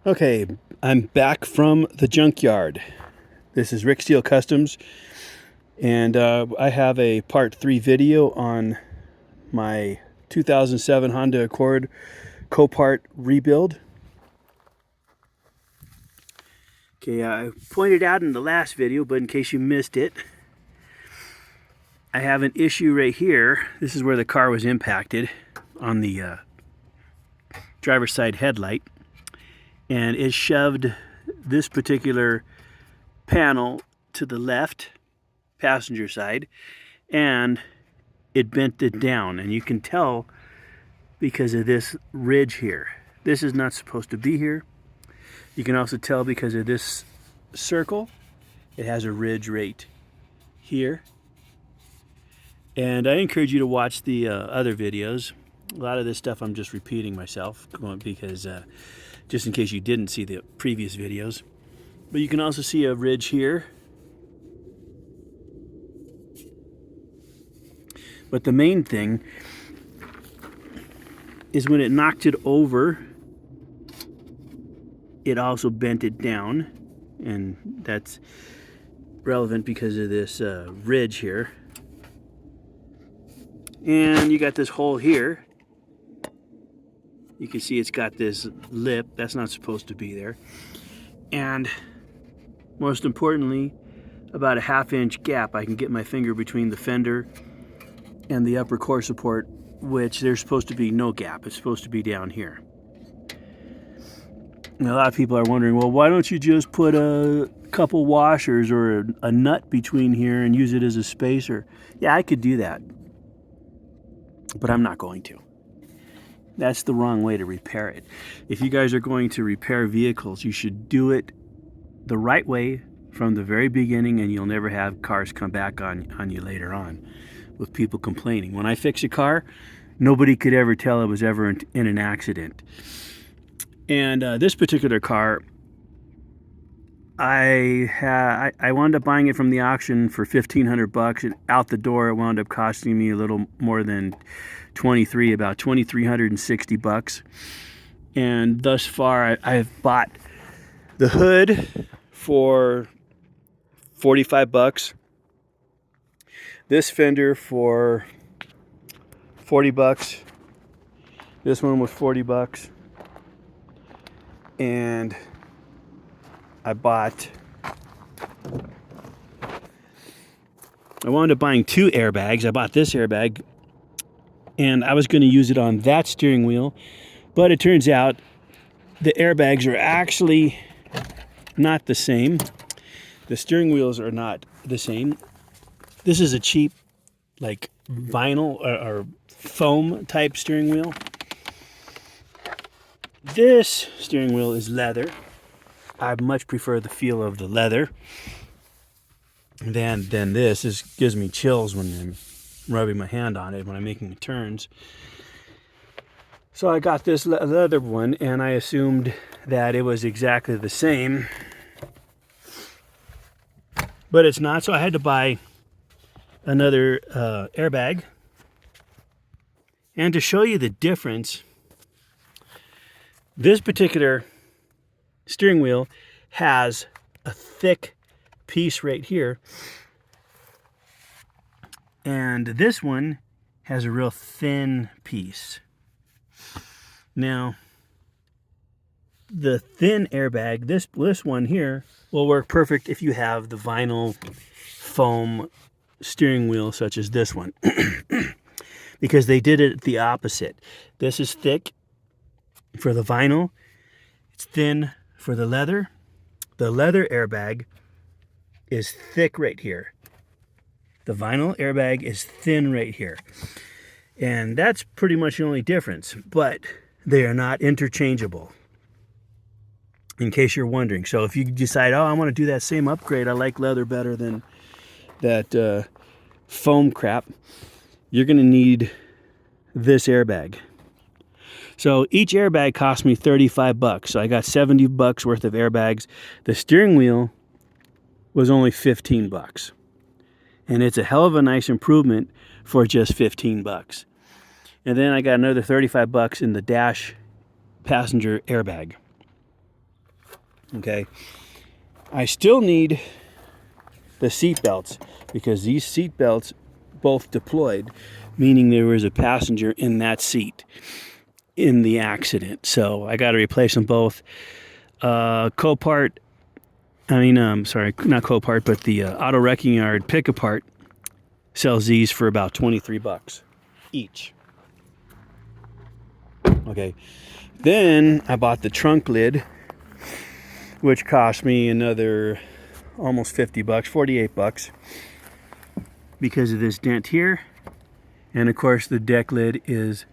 Okay, I'm back from the junkyard. This is Rick Steele Customs, and I have a part 3 video on my 2007 Honda Accord Copart rebuild. Okay, I pointed out in the last video, but in case you missed it, I have an issue right here. This is where the car was impacted on the driver's side headlight. And it shoved this particular panel to the left passenger side, and it bent it down, and you can tell because of this ridge here. This is not supposed to be here. You can also tell because of this circle, it has a ridge right here. And I encourage you to watch the other videos. A lot of this stuff I'm just repeating myself because just in case you didn't see the previous videos. But you can also see a ridge here. But the main thing is when it knocked it over, it also bent it down. And that's relevant because of this ridge here. And you got this hole here. You can see it's got this lip. That's not supposed to be there. And most importantly, about a 1/2 inch gap. I can get my finger between the fender and the upper core support, which there's supposed to be no gap. It's supposed to be down here. And a lot of people are wondering, well, why don't you just put a couple washers or a nut between here and use it as a spacer? Yeah, I could do that, but I'm not going to. That's the wrong way to repair it. If you guys are going to repair vehicles, you should do it the right way from the very beginning, and you'll never have cars come back on you later on with people complaining. When I fix a car, nobody could ever tell it was ever in an accident. And this particular car, I wound up buying it from the auction for $1,500, and out the door it wound up costing me a little more than about $2,360. And thus far I've bought the hood for $45, this fender for $40, this one was $40, and I wound up buying 2 airbags. I bought this airbag, and I was going to use it on that steering wheel, but it turns out the airbags are actually not the same. The steering wheels are not the same. This is a cheap, like vinyl or foam type steering wheel. This steering wheel is leather. I much prefer the feel of the leather than this. This gives me chills when I'm rubbing my hand on it when I'm making the turns. So I got this leather one, and I assumed that it was exactly the same, but it's not. So I had to buy another airbag. And to show you the difference, this particular steering wheel has a thick piece right here, and this one has a real thin piece. Now, the thin airbag, this one here, will work perfect if you have the vinyl foam steering wheel such as this one, because they did it the opposite. This is thick for the vinyl, it's thin for the leather. The leather airbag is thick right here. The vinyl airbag is thin right here. And that's pretty much the only difference, but they are not interchangeable, in case you're wondering. So if you decide, oh, I want to do that same upgrade, I like leather better than that foam crap, you're going to need this airbag. So each airbag cost me $35. So I got $70 worth of airbags. The steering wheel was only $15. And it's a hell of a nice improvement for just $15. And then I got another $35 in the dash passenger airbag. Okay. I still need the seat belts because these seat belts both deployed, meaning there was a passenger in that seat in the accident. So I got to replace them both. Copart, sorry, not Copart, but the Auto Wrecking Yard Pick-A-Part sells these for about 23 bucks each. Okay. Then I bought the trunk lid, which cost me another almost 50 bucks, 48 bucks, because of this dent here. And of course the deck lid is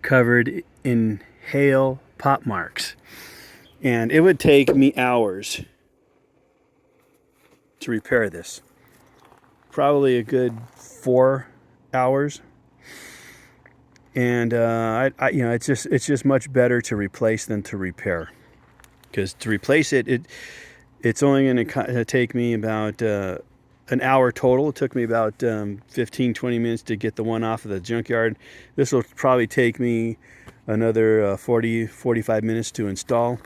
covered in hail pop marks. And it would take me hours to repair this. Probably a good 4 hours. And it's just much better to replace than to repair. Because to replace it's only going to take me about an hour total. It took me about 15-20 minutes to get the one off of the junkyard. This will probably take me another 40-45 minutes to install.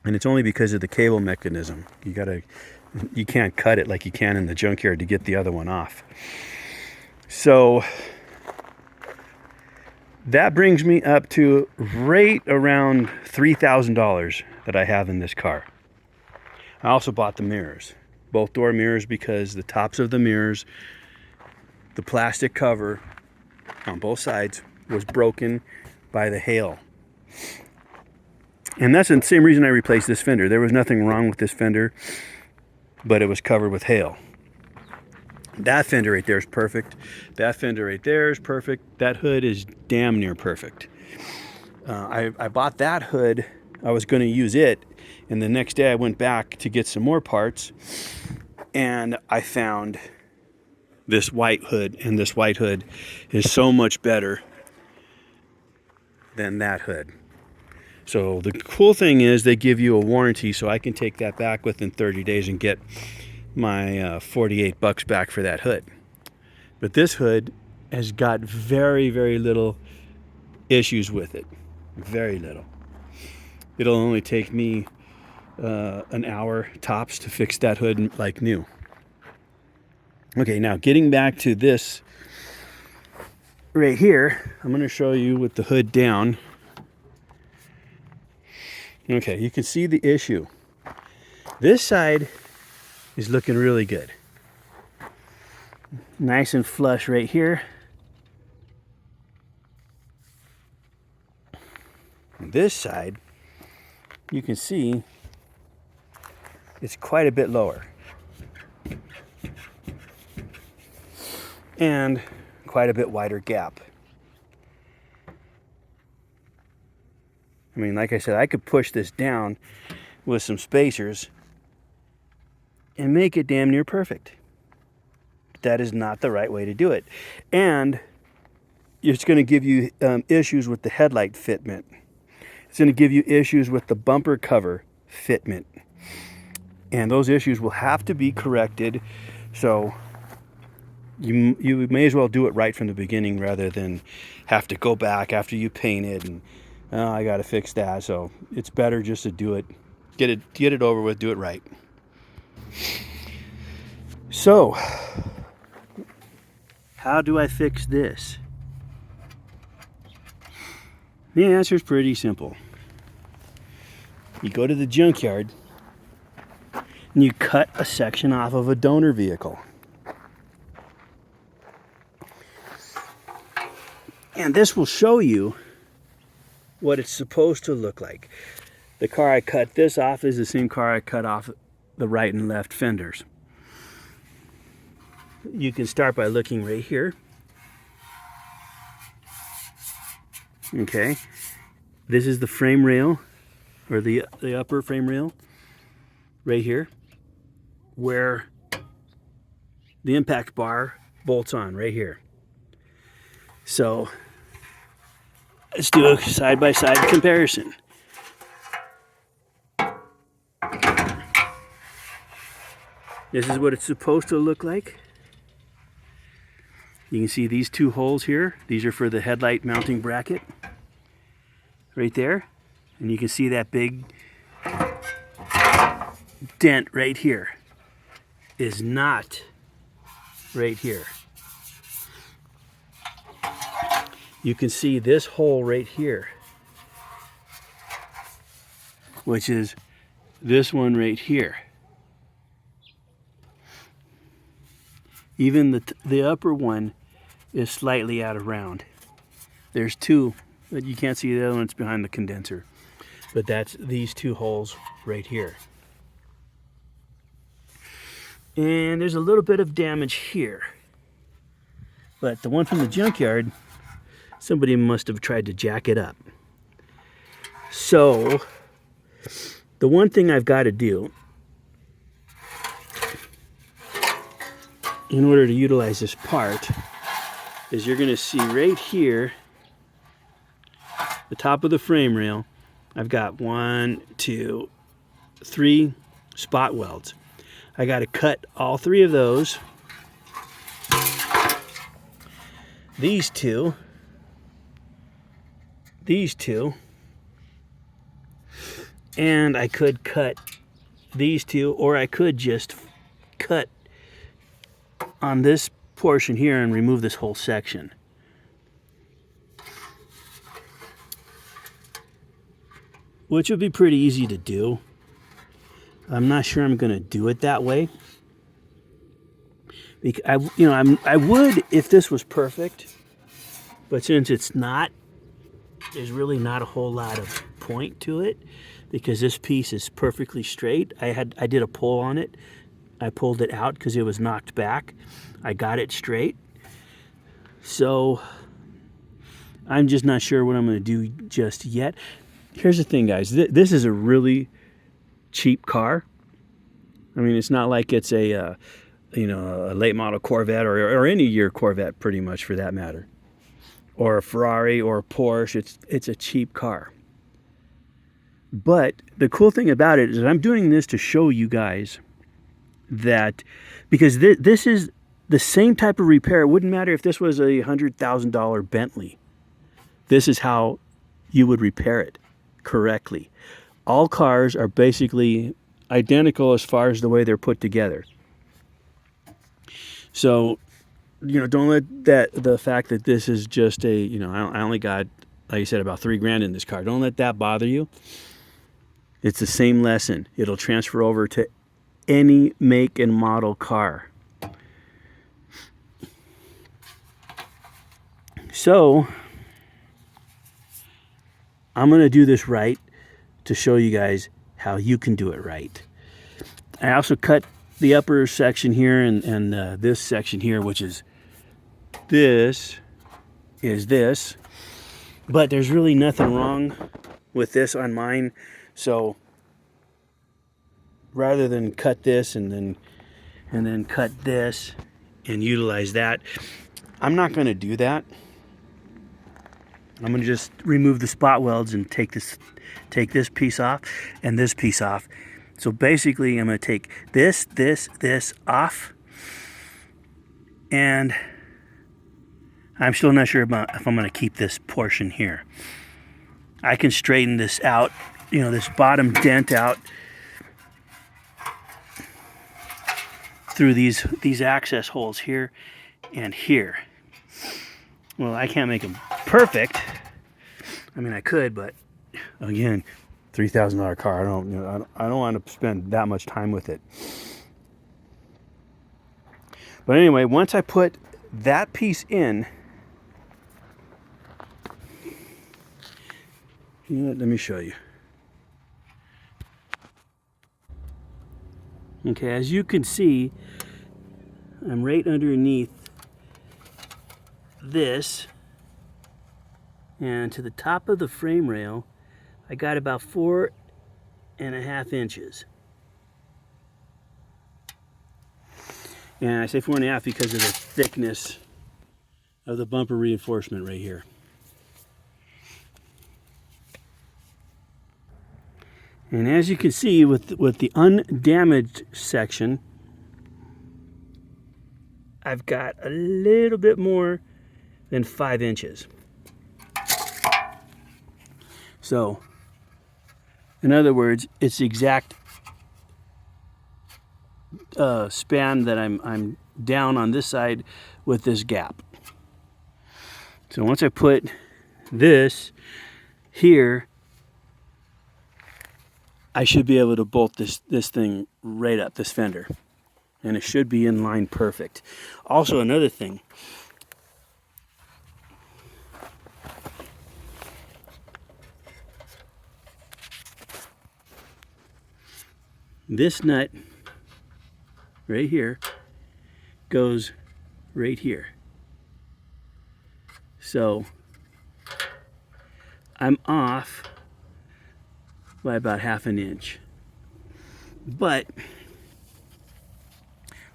And it's only because of the cable mechanism. You can't cut it like you can in the junkyard to get the other one off. So that brings me up to right around $3,000 that I have in this car. I also bought the mirrors, both door mirrors, because the tops of the mirrors, the plastic cover on both sides was broken by the hail. And that's the same reason I replaced this fender. There was nothing wrong with this fender, but it was covered with hail. That fender right there is perfect. That fender right there is perfect. That hood is damn near perfect. I bought that hood. I was going to use it. And the next day I went back to get some more parts. And I found this white hood. And this white hood is so much better than that hood. So the cool thing is they give you a warranty, so I can take that back within 30 days and get my 48 bucks back for that hood. But this hood has got very, very little issues with it. Very little. It'll only take me an hour tops to fix that hood like new. Okay, now getting back to this right here, I'm going to show you with the hood down. Okay, you can see the issue. This side is looking really good. Nice and flush right here. And this side, you can see it's quite a bit lower. And quite a bit wider gap. I mean, like I said, I could push this down with some spacers and make it damn near perfect. But that is not the right way to do it. And it's going to give you issues with the headlight fitment. It's going to give you issues with the bumper cover fitment. And those issues will have to be corrected. So you may as well do it right from the beginning rather than have to go back after you paint it and I got to fix that. So it's better just to do it, get it over with, do it right. So how do I fix this? The answer is pretty simple. You go to the junkyard and you cut a section off of a donor vehicle. And this will show you what it's supposed to look like. The car I cut this off is the same car I cut off the right and left fenders. You can start by looking right here. Okay, this is the frame rail, or the upper frame rail, right here, where the impact bar bolts on, right here. So let's do a side-by-side comparison. This is what it's supposed to look like. You can see these two holes here. These are for the headlight mounting bracket. Right there. And you can see that big dent right here is not right here. You can see this hole right here, which is this one right here. Even the upper one is slightly out of round. There's two, but you can't see the other one's behind the condenser. But that's these two holes right here. And there's a little bit of damage here. But the one from the junkyard, somebody must have tried to jack it up. So, the one thing I've got to do in order to utilize this part is you're going to see right here, the top of the frame rail, I've got 1, 2, 3 spot welds. I got to cut all 3 of those. These two, and I could cut these 2, or I could just cut on this portion here and remove this whole section. Which would be pretty easy to do. I'm not sure I'm going to do it that way. Because I would if this was perfect, but since it's not, there's really not a whole lot of point to it because this piece is perfectly straight. I did a pull on it. I pulled it out because it was knocked back. I got it straight. So I'm just not sure what I'm going to do just yet. Here's the thing, guys. This is a really cheap car. I mean, it's not like it's a late model Corvette or any year Corvette, pretty much, for that matter, or a Ferrari or a Porsche. It's a cheap car. But the cool thing about it is that I'm doing this to show you guys that, because this is the same type of repair. It wouldn't matter if this was a $100,000 Bentley. This is how you would repair it correctly. All cars are basically identical as far as the way they're put together. So, don't let the fact that this is just I only got, like I said, about $3,000 in this car. Don't let that bother you. It's the same lesson. It'll transfer over to any make and model car. So, I'm going to do this right to show you guys how you can do it right. I also cut the upper section here and this section here, which is this, but there's really nothing wrong with this on mine. So rather than cut this and then cut this and utilize that, I'm not going to do that. I'm going to just remove the spot welds and take this piece off and this piece off. So basically, I'm going to take this off, and I'm still not sure about if I'm going to keep this portion here. I can straighten this out, this bottom dent out through these access holes here and here. Well, I can't make them perfect. I mean, I could, but again, $3,000 car. I don't want to spend that much time with it. But anyway, once I put that piece in, let me show you. Okay, as you can see, I'm right underneath this, and to the top of the frame rail, I got about 4.5 inches. And I say 4.5 because of the thickness of the bumper reinforcement right here. And as you can see, with the undamaged section, I've got a little bit more than 5 inches. So, in other words, it's the exact span that I'm down on this side with this gap. So once I put this here, I should be able to bolt this thing right up, this fender. And it should be in line perfect. Also, another thing. This nut right here goes right here. So I'm off by about 1/2 inch. But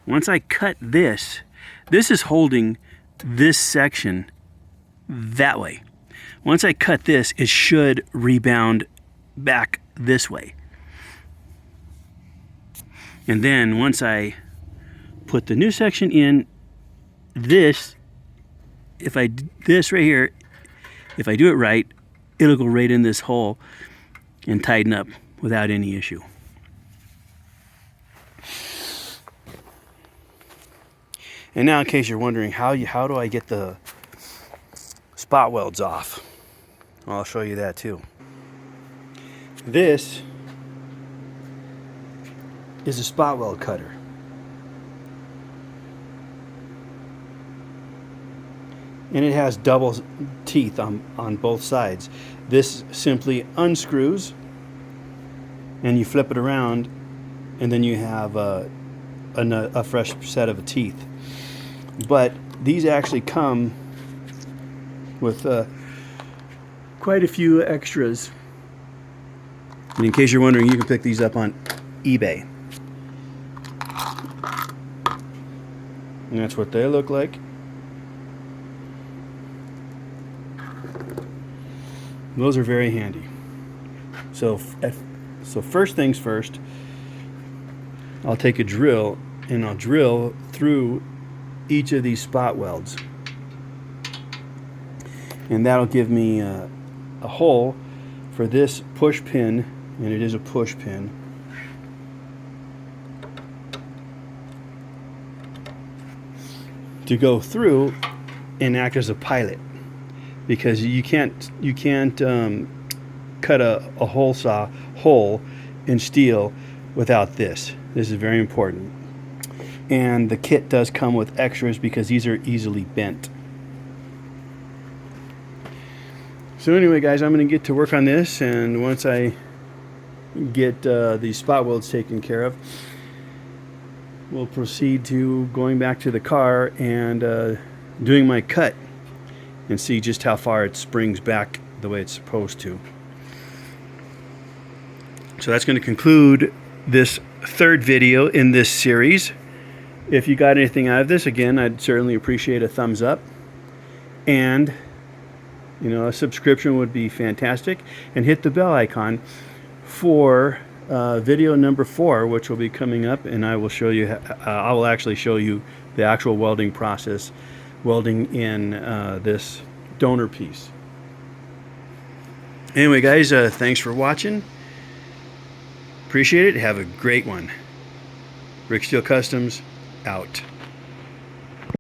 once I cut this, this is holding this section that way. Once I cut this, it should rebound back this way. And then once I put the new section in, this right here, if I do it right, it'll go right in this hole and tighten up without any issue. And now, in case you're wondering how do I get the spot welds off, well, I'll show you that too. This is a spot weld cutter. And it has double teeth on both sides. This simply unscrews and you flip it around, and then you have a fresh set of teeth. But these actually come with quite a few extras. And in case you're wondering, you can pick these up on eBay. And that's what they look like. Those are very handy. So first things first, I'll take a drill and I'll drill through each of these spot welds. And that'll give me a hole for this push pin, and it is a push pin. To go through and act as a pilot, because you can't cut a hole in steel without this. This is very important. And the kit does come with extras because these are easily bent. So anyway, guys, I'm going to get to work on this, and once I get these spot welds taken care of, we'll proceed to going back to the car and doing my cut and see just how far it springs back the way it's supposed to. So that's going to conclude this third video in this series. If you got anything out of this, again, I'd certainly appreciate a thumbs up, and a subscription would be fantastic, and hit the bell icon for video number 4, which will be coming up, and I will show you. I will actually show you the actual welding process, welding in this donor piece. Anyway, guys, thanks for watching. Appreciate it. Have a great one. Rick Steel Customs out.